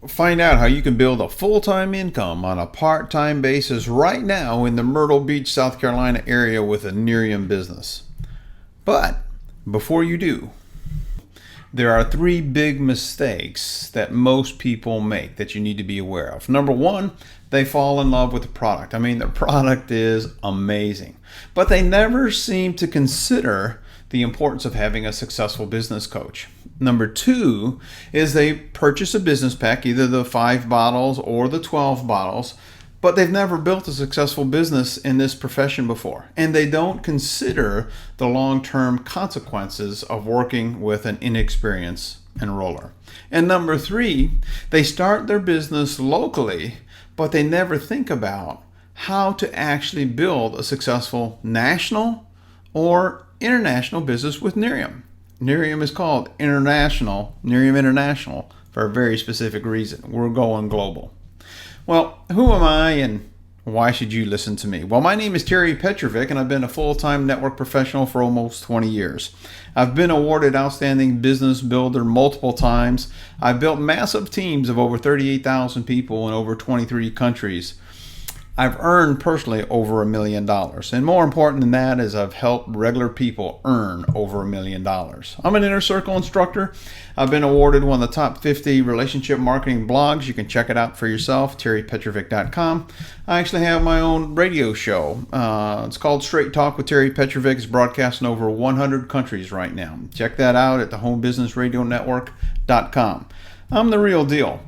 Find out how you can build a full-time income on a part-time basis right now in the Myrtle Beach, South Carolina area with a Nerium business. But before you do, there are three big mistakes that most people make that you need to be aware of. Number one, they fall in love with the product. I mean, the product is amazing, but they never seem to consider the importance of having a successful business coach. Number two is they purchase a business pack, either the 5 bottles or the 12 bottles, but they've never built a successful business in this profession before. And they don't consider the long-term consequences of working with an inexperienced enroller. And number three, they start their business locally, but they never think about how to actually build a successful national or international business with Nerium. Nerium is called Nerium International, for a very specific reason. We're going global. Well, who am I and why should you listen to me? Well, my name is Terry Petrovick, and I've been a full-time network professional for almost 20 years. I've been awarded Outstanding Business Builder multiple times. I've built massive teams of over 38,000 people in over 23 countries. I've earned personally over $1 million. And more important than that is I've helped regular people earn over $1 million. I'm an inner circle instructor. I've been awarded one of the top 50 relationship marketing blogs. You can check it out for yourself, terrypetrovick.com. I actually have my own radio show. It's called Straight Talk with Terry Petrovick. It's broadcast in over 100 countries right now. Check that out at thehomebusinessradionetwork.com. I'm the real deal.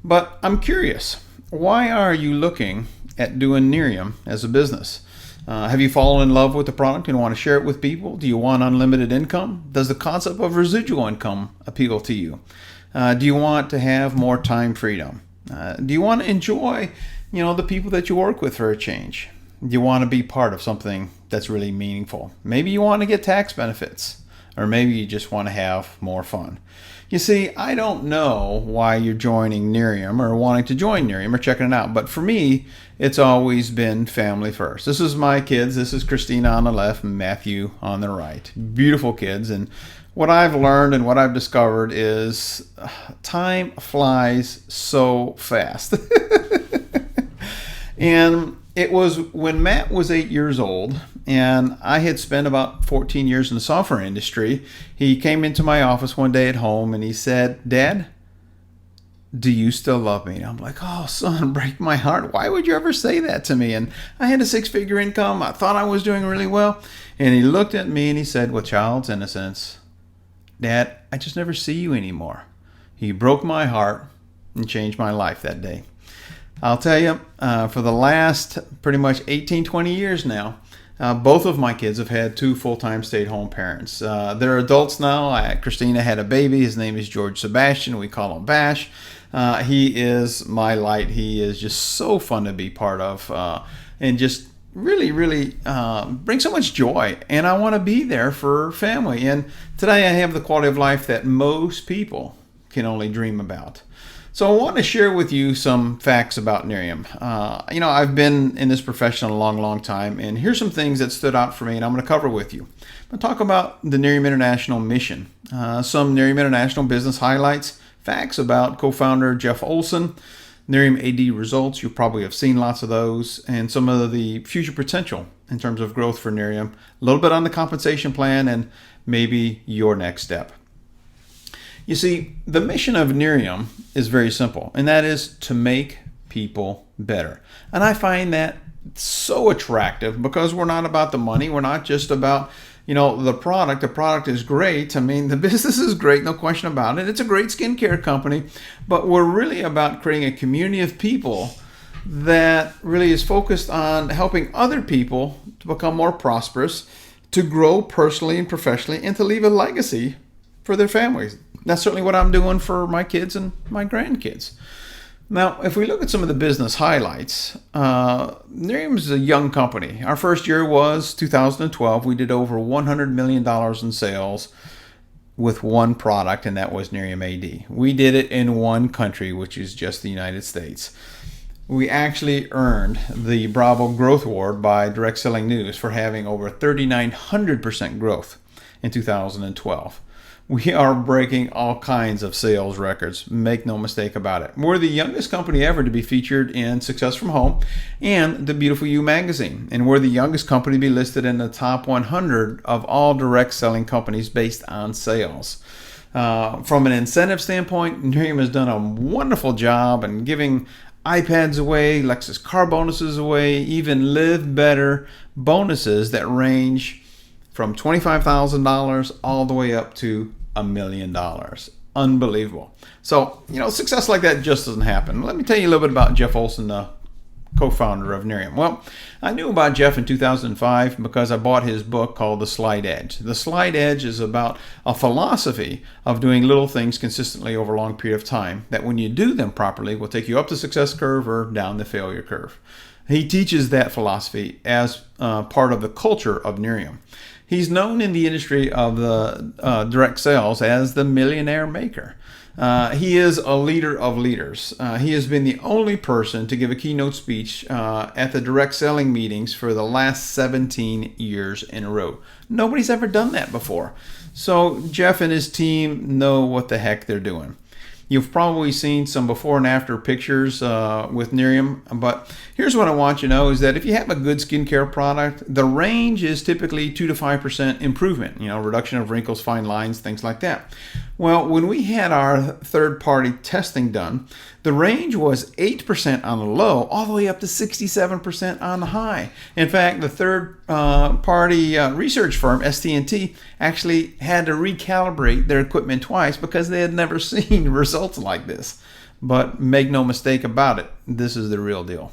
But I'm curious, why are you looking at doing Nerium as a business? Have you fallen in love with the product and want to share it with people? Do you want unlimited income? Does the concept of residual income appeal to you? Do you want to have more time freedom? Do you want to enjoy, the people that you work with for a change? Do you want to be part of something that's really meaningful? Maybe you want to get tax benefits, or maybe you just want to have more fun. You see, I don't know why you're joining Nerium or wanting to join Nerium or checking it out, but for me, it's always been family first. This is my kids. This is Christina on the left and Matthew on the right. Beautiful kids. And what I've learned and what I've discovered is time flies so fast. And it was when Matt was 8 years old and I had spent about 14 years in the software industry. He came into my office one day at home and he said, "Dad, do you still love me?" And I'm like, "Oh, son, break my heart. Why would you ever say that to me?" And I had a 6-figure income. I thought I was doing really well. And he looked at me and he said, with child's innocence, "Dad, I just never see you anymore." He broke my heart and changed my life that day. I'll tell you, for the last pretty much 18, 20 years now, both of my kids have had 2 full-time stay-at-home parents. They're adults now. Christina had a baby. His name is George Sebastian. We call him Bash. He is my light. He is just so fun to be part of, and just really, really brings so much joy. And I want to be there for family. And today I have the quality of life that most people can only dream about. So I want to share with you some facts about Nerium. I've been in this profession a long, long time, and here's some things that stood out for me, and I'm going to cover with you. I'm going to talk about the Nerium International Mission, some Nerium International business highlights, facts about co-founder Jeff Olson, Nerium AD results, you probably have seen lots of those, and some of the future potential in terms of growth for Nerium, a little bit on the compensation plan, and maybe your next step. You see, the mission of Nerium is very simple, and that is to make people better. And I find that so attractive because we're not about the money. We're not just about, the product. The product is great. I mean, the business is great, no question about it. It's a great skincare company, but we're really about creating a community of people that really is focused on helping other people to become more prosperous, to grow personally and professionally, and to leave a legacy for their families. That's certainly what I'm doing for my kids and my grandkids. Now, if we look at some of the business highlights, Nerium is a young company. Our first year was 2012. We did over $100 million in sales with one product, and that was Nerium AD. We did it in one country, which is just the United States. We actually earned the Bravo Growth Award by Direct Selling News for having over 3,900% growth in 2012. we are breaking all kinds of sales records. Make no mistake about it. We're the youngest company ever to be featured in Success from Home and the Beautiful You magazine. And we're the youngest company to be listed in the top 100 of all direct selling companies based on sales. From an incentive standpoint, Nerium has done a wonderful job in giving iPads away, Lexus car bonuses away, even Live Better bonuses that range from $25,000 all the way up to $1 million. Unbelievable. So, success like that just doesn't happen. Let me tell you a little bit about Jeff Olson, the co-founder of Nerium. Well, I knew about Jeff in 2005 because I bought his book called The Slight Edge. The Slight Edge is about a philosophy of doing little things consistently over a long period of time that when you do them properly will take you up the success curve or down the failure curve. He teaches that philosophy as part of the culture of Nerium. He's known in the industry of the direct sales as the millionaire maker. He is a leader of leaders. He has been the only person to give a keynote speech at the direct selling meetings for the last 17 years in a row. Nobody's ever done that before. So Jeff and his team know what the heck they're doing. You've probably seen some before and after pictures with Nerium, but here's what I want you to know is that if you have a good skincare product, the range is typically 2 to 5% improvement, reduction of wrinkles, fine lines, things like that. Well, when we had our third-party testing done, the range was 8% on the low all the way up to 67% on the high. In fact, the third-party research firm, ST&T, actually had to recalibrate their equipment twice because they had never seen results like this. But make no mistake about it, this is the real deal.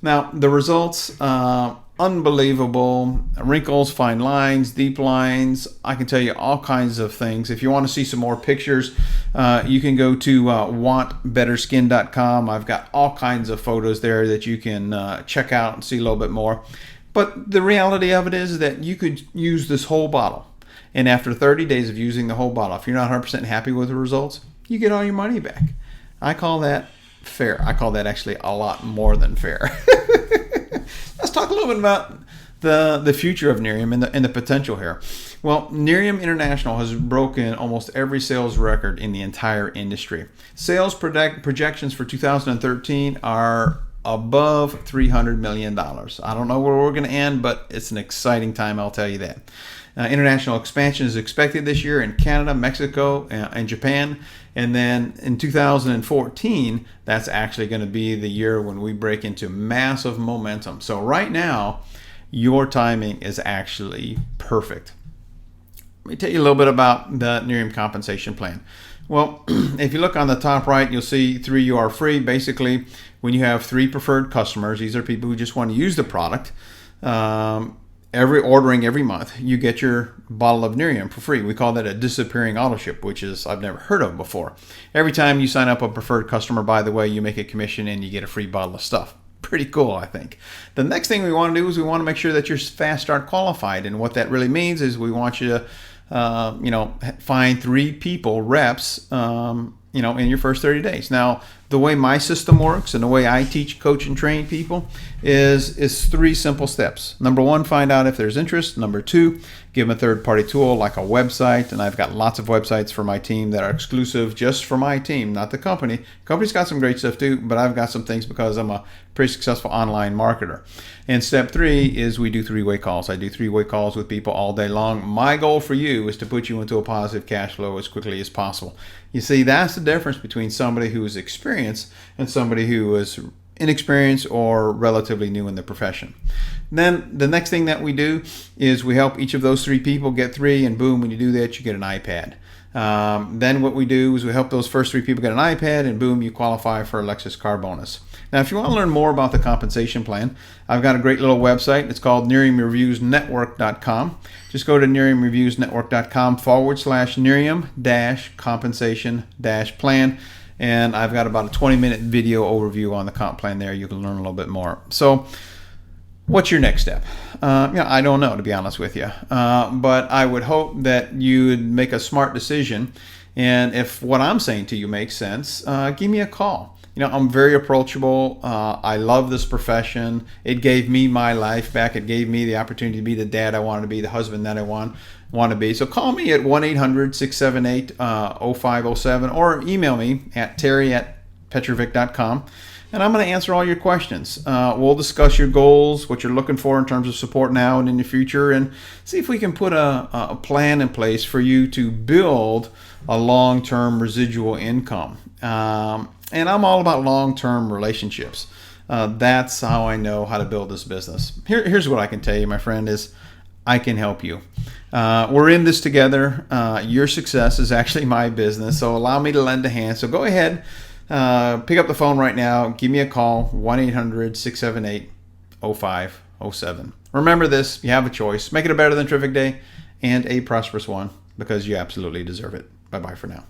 Now, the results, unbelievable. Wrinkles, fine lines, deep lines. I can tell you all kinds of things. If you want to see some more pictures, you can go to wantbetterskin.com. I've got all kinds of photos there that you can check out and see a little bit more. But the reality of it is that you could use this whole bottle. And after 30 days of using the whole bottle, if you're not 100% happy with the results, you get all your money back. I call that fair. I call that actually a lot more than fair. Let's talk a little bit about the future of Nerium and the potential here. Well, Nerium International has broken almost every sales record in the entire industry. Sales projections for 2013 are above $300 million. I don't know where we're going to end, but it's an exciting time, I'll tell you that. International expansion is expected this year in Canada, Mexico, and Japan. And then in 2014, that's actually going to be the year when we break into massive momentum. So right now, your timing is actually perfect. Let me tell you a little bit about the Nerium compensation plan. Well, if you look on the top right, you'll see 3 you are free. Basically, when you have 3 preferred customers, these are people who just want to use the product. Every month, you get your bottle of Nerium for free. We call that a disappearing auto ship, which is I've never heard of before. Every time you sign up a preferred customer, by the way, you make a commission and you get a free bottle of stuff. Pretty cool, I think. The next thing we want to do is we want to make sure that you're fast start qualified, and what that really means is we want you to find 3 people, reps, in your first 30 days. Now, the way my system works and the way I teach, coach, and train people is 3 simple steps. Number 1, find out if there's interest. Number 2, give them a third-party tool like a website, and I've got lots of websites for my team that are exclusive just for my team, not the company. The company's got some great stuff too, but I've got some things because I'm a pretty successful online marketer. And step 3 is we do 3-way calls. I do 3-way calls with people all day long. My goal for you is to put you into a positive cash flow as quickly as possible. You see, that's the difference between somebody who is experienced and somebody who is inexperienced or relatively new in the profession. Then the next thing that we do is we help each of those 3 people get 3, and boom, when you do that, you get an iPad. Then what we do is we help those first 3 people get an iPad, and boom, you qualify for a Lexus car bonus. Now, if you want to learn more about the compensation plan, I've got a great little website. It's called NeriumReviewsNetwork.com. Just go to NeriumReviewsNetwork.com/Nerium-compensation-plan. And I've got about a 20-minute video overview on the comp plan there. You can learn a little bit more. So what's your next step? I don't know, to be honest with you. But I would hope that you would make a smart decision. And if what I'm saying to you makes sense, give me a call. I'm very approachable. I love this profession. It gave me my life back. It gave me the opportunity to be the dad I wanted to be, the husband that I want. want to be. So call me at 1-800-678-0507 or email me at terry@petrovick.com. And I'm going to answer all your questions. We'll discuss your goals, what you're looking for in terms of support now and in the future, and see if we can put a plan in place for you to build a long-term residual income. And I'm all about long-term relationships. That's how I know how to build this business. Here's what I can tell you, my friend, is I can help you. We're in this together. Your success is actually my business, so allow me to lend a hand. So go ahead. Pick up the phone right now. Give me a call, 1-800-678-0507. Remember this, you have a choice. Make it a better than terrific day and a prosperous one, because you absolutely deserve it. Bye-bye for now.